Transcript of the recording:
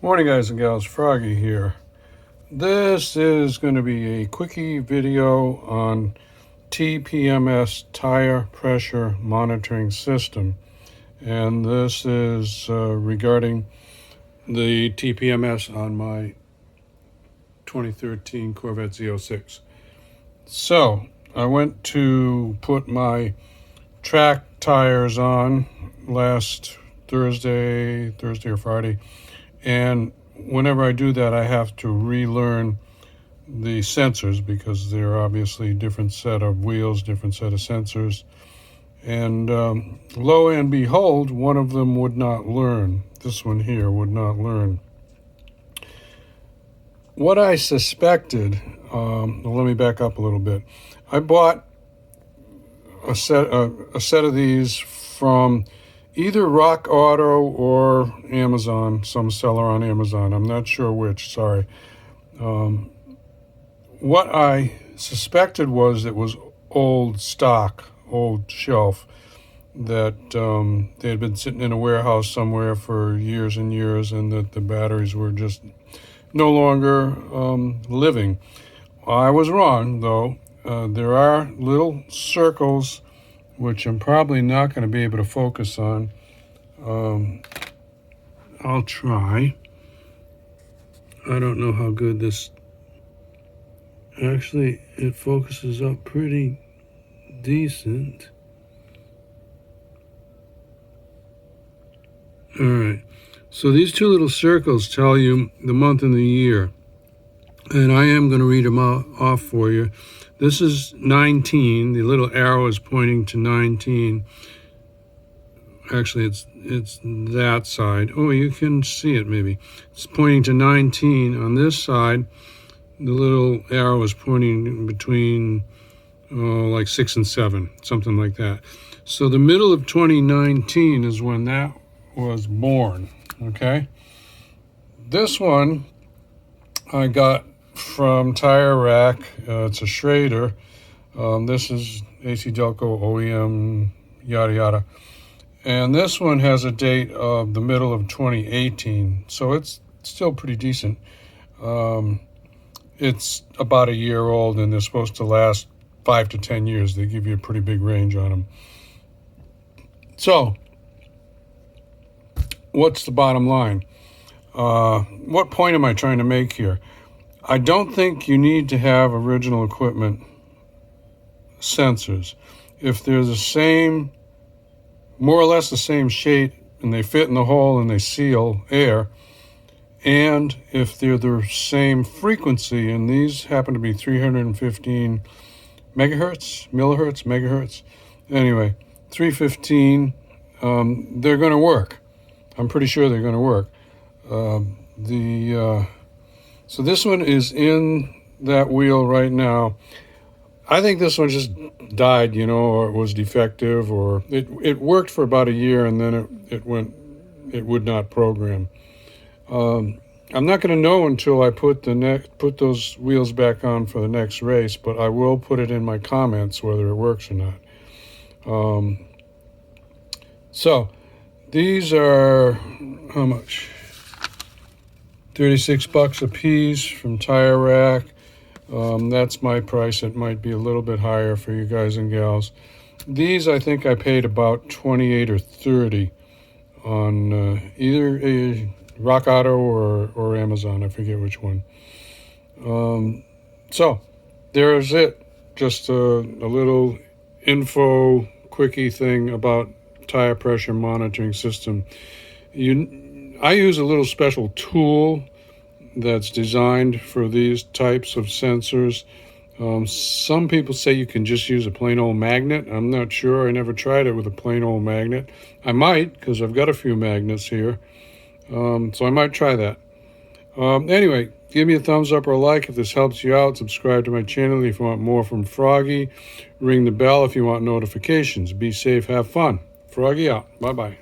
Morning guys and gals, Froggy here. This is going to be a quickie video on tpms tire pressure monitoring system, and this is regarding the tpms on my 2013 Corvette Z06. So I went to put my track tires on last Thursday or Friday, and whenever I do that, I have to relearn the sensors because they're obviously different set of wheels, different set of sensors. And lo and behold, one of them would not learn. This one here would not learn. What I suspected, let me back up a little bit. I bought a set of these from either Rock Auto or Amazon, some seller on Amazon. I'm not sure which, sorry. What I suspected was it was old stock, old shelf, that they had been sitting in a warehouse somewhere for years and years, and that the batteries were just no longer living. I was wrong, though. There are little circles which I'm probably not going to be able to focus on. I'll try. I don't know how good this... Actually, it focuses up pretty decent. Alright, so these two little circles tell you the month and the year. And I am going to read them off for you. This is 19. The little arrow is pointing to 19. Actually, it's that side. Oh, you can see it maybe. It's pointing to 19. On this side, the little arrow is pointing between like 6 and 7, something like that. So the middle of 2019 is when that was born, okay? This one I got from Tire Rack. It's a Schrader. This is AC Delco OEM, yada yada. And this one has a date of the middle of 2018, so it's still pretty decent. It's about a year old, and they're supposed to last 5 to 10 years. They give you a pretty big range on them. So, what's the bottom line? What point am I trying to make here? I don't think you need to have original equipment sensors. If they're the same, more or less the same shape, and they fit in the hole and they seal air, and if they're the same frequency, and these happen to be 315 megahertz, anyway, 315, they're going to work. I'm pretty sure they're going to work. So this one is in that wheel right now. I think this one just died, or it was defective, or it worked for about a year, and then it would not program. I'm not going to know until I put those wheels back on for the next race, but I will put it in my comments whether it works or not. So these are how much? $36 a piece from Tire Rack. That's my price. It might be a little bit higher for you guys and gals. These I think I paid about 28 or 30 on either a Rock Auto or Amazon. I forget which one. So there's it. Just a little info quickie thing about tire pressure monitoring system. I use a little special tool that's designed for these types of sensors. Some people say you can just use a plain old magnet. I'm not sure. I never tried it with a plain old magnet. I might, because I've got a few magnets here. So I might try that. Anyway, give me a thumbs up or a like if this helps you out. Subscribe to my channel if you want more from Froggy. Ring the bell if you want notifications. Be safe, have fun. Froggy out. Bye-bye.